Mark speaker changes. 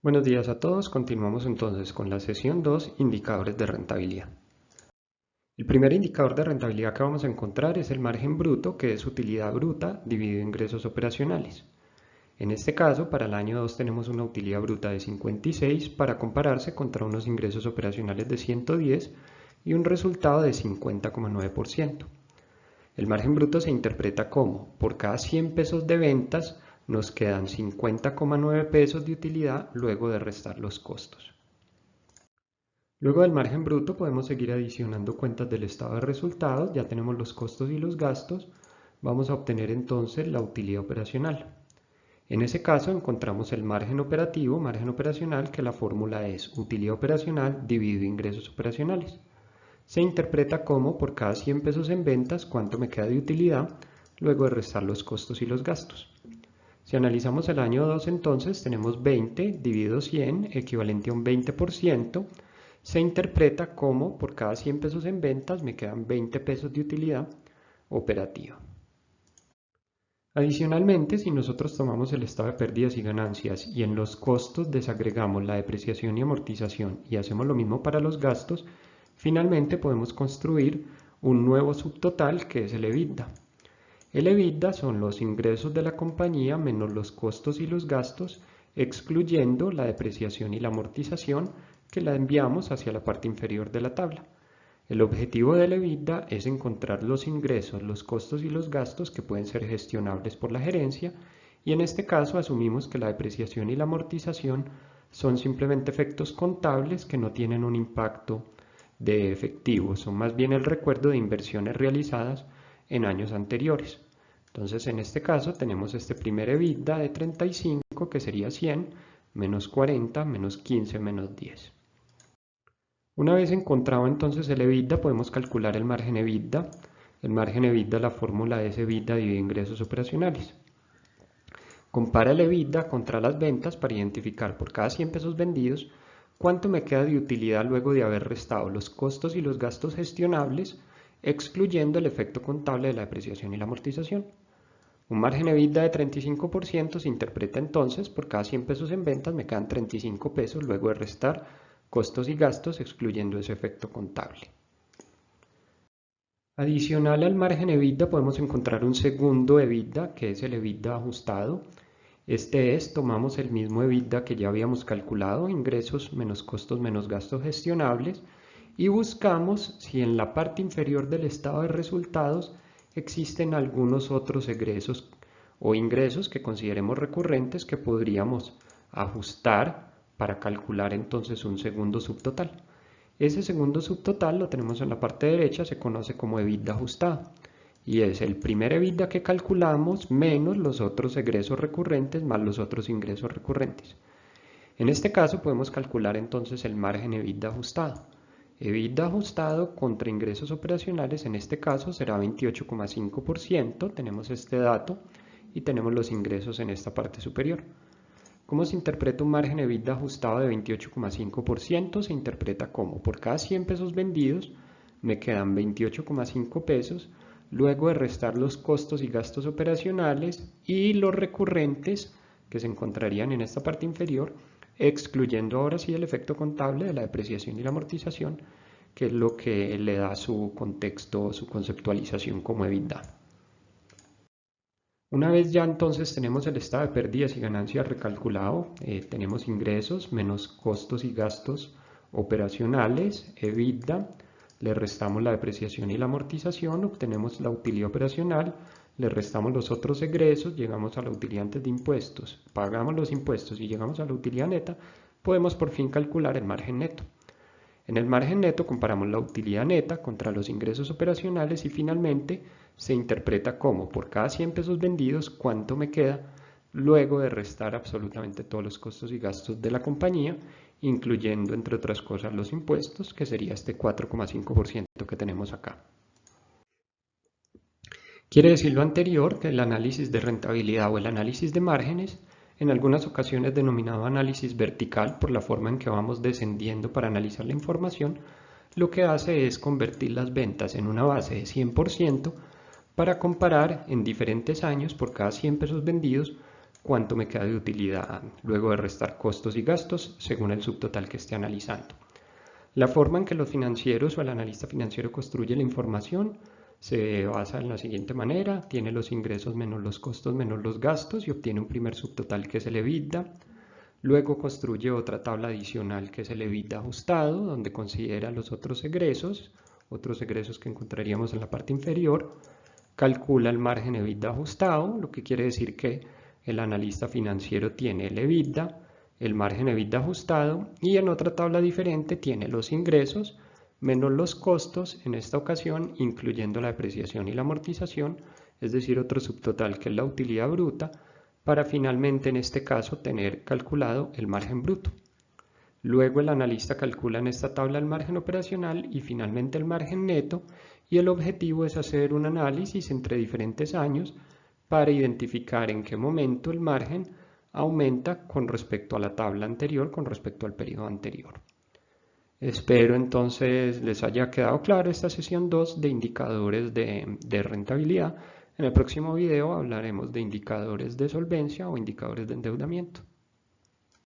Speaker 1: Buenos días a todos, continuamos entonces con la sesión 2, indicadores de rentabilidad. El primer indicador de rentabilidad que vamos a encontrar es el margen bruto, que es utilidad bruta dividido ingresos operacionales. En este caso, para el año 2 tenemos una utilidad bruta de 56 para compararse contra unos ingresos operacionales de 110 y un resultado de 50,9%. El margen bruto se interpreta como, por cada 100 pesos de ventas, nos quedan 50,9 pesos de utilidad luego de restar los costos. Luego del margen bruto podemos seguir adicionando cuentas del estado de resultados, ya tenemos los costos y los gastos, vamos a obtener entonces la utilidad operacional. En ese caso encontramos el margen operativo, margen operacional, que la fórmula es utilidad operacional dividido ingresos operacionales. Se interpreta como por cada 100 pesos en ventas, cuánto me queda de utilidad, luego de restar los costos y los gastos. Si analizamos el año 2 entonces tenemos 20 dividido 100 equivalente a un 20%, se interpreta como por cada 100 pesos en ventas me quedan 20 pesos de utilidad operativa. Adicionalmente, si nosotros tomamos el estado de pérdidas y ganancias y en los costos desagregamos la depreciación y amortización y hacemos lo mismo para los gastos, finalmente podemos construir un nuevo subtotal que es el EBITDA. El EBITDA son los ingresos de la compañía menos los costos y los gastos, excluyendo la depreciación y la amortización que la enviamos hacia la parte inferior de la tabla. El objetivo del EBITDA es encontrar los ingresos, los costos y los gastos que pueden ser gestionables por la gerencia, y en este caso asumimos que la depreciación y la amortización son simplemente efectos contables que no tienen un impacto de efectivo, son más bien el recuerdo de inversiones realizadas en años anteriores. Entonces en este caso tenemos este primer EBITDA de 35 que sería 100 menos 40 menos 15 menos 10. Una vez encontrado entonces el EBITDA podemos calcular el margen EBITDA. El margen EBITDA, la fórmula es EBITDA dividido ingresos operacionales. Compara el EBITDA contra las ventas para identificar por cada 100 pesos vendidos cuánto me queda de utilidad luego de haber restado los costos y los gastos gestionables, excluyendo el efecto contable de la depreciación y la amortización. Un margen EBITDA de 35% se interpreta entonces por cada 100 pesos en ventas me quedan 35 pesos luego de restar costos y gastos excluyendo ese efecto contable. Adicional al margen EBITDA podemos encontrar un segundo EBITDA que es el EBITDA ajustado. Este es, tomamos el mismo EBITDA que ya habíamos calculado, ingresos menos costos menos gastos gestionables, y buscamos si en la parte inferior del estado de resultados existen algunos otros egresos o ingresos que consideremos recurrentes que podríamos ajustar para calcular entonces un segundo subtotal. Ese segundo subtotal lo tenemos en la parte derecha, se conoce como EBITDA ajustado. Y es el primer EBITDA que calculamos menos los otros egresos recurrentes más los otros ingresos recurrentes. En este caso podemos calcular entonces el margen EBITDA ajustado. EBITDA ajustado contra ingresos operacionales en este caso será 28,5%, tenemos este dato y tenemos los ingresos en esta parte superior. ¿Cómo se interpreta un margen EBITDA ajustado de 28,5%? Se interpreta como por cada 100 pesos vendidos me quedan 28,5 pesos luego de restar los costos y gastos operacionales y los recurrentes que se encontrarían en esta parte inferior, excluyendo ahora sí el efecto contable de la depreciación y la amortización, que es lo que le da su contexto, su conceptualización como EBITDA. Una vez ya entonces tenemos el estado de pérdidas y ganancias recalculado, tenemos ingresos menos costos y gastos operacionales, EBITDA, le restamos la depreciación y la amortización, obtenemos la utilidad operacional, le restamos los otros egresos, llegamos a la utilidad antes de impuestos, pagamos los impuestos y llegamos a la utilidad neta, podemos por fin calcular el margen neto. En el margen neto comparamos la utilidad neta contra los ingresos operacionales y finalmente se interpreta como por cada 100 pesos vendidos cuánto me queda luego de restar absolutamente todos los costos y gastos de la compañía, incluyendo entre otras cosas los impuestos, que sería este 4,5% que tenemos acá. Quiere decir lo anterior, que el análisis de rentabilidad o el análisis de márgenes, en algunas ocasiones denominado análisis vertical por la forma en que vamos descendiendo para analizar la información, lo que hace es convertir las ventas en una base de 100% para comparar en diferentes años por cada 100 pesos vendidos cuánto me queda de utilidad luego de restar costos y gastos según el subtotal que esté analizando. La forma en que los financieros o el analista financiero construye la información se basa en la siguiente manera: tiene los ingresos menos los costos menos los gastos y obtiene un primer subtotal que es el EBITDA. Luego construye otra tabla adicional que es el EBITDA ajustado, donde considera los otros egresos que encontraríamos en la parte inferior. Calcula el margen EBITDA ajustado, lo que quiere decir que el analista financiero tiene el EBITDA, el margen EBITDA ajustado, y en otra tabla diferente tiene los ingresos menos los costos, en esta ocasión incluyendo la depreciación y la amortización, es decir, otro subtotal que es la utilidad bruta, para finalmente en este caso tener calculado el margen bruto. Luego el analista calcula en esta tabla el margen operacional y finalmente el margen neto, y el objetivo es hacer un análisis entre diferentes años para identificar en qué momento el margen aumenta con respecto a la tabla anterior, con respecto al periodo anterior. Espero entonces les haya quedado claro esta sesión 2 de indicadores de rentabilidad. En el próximo video hablaremos de indicadores de solvencia o indicadores de endeudamiento.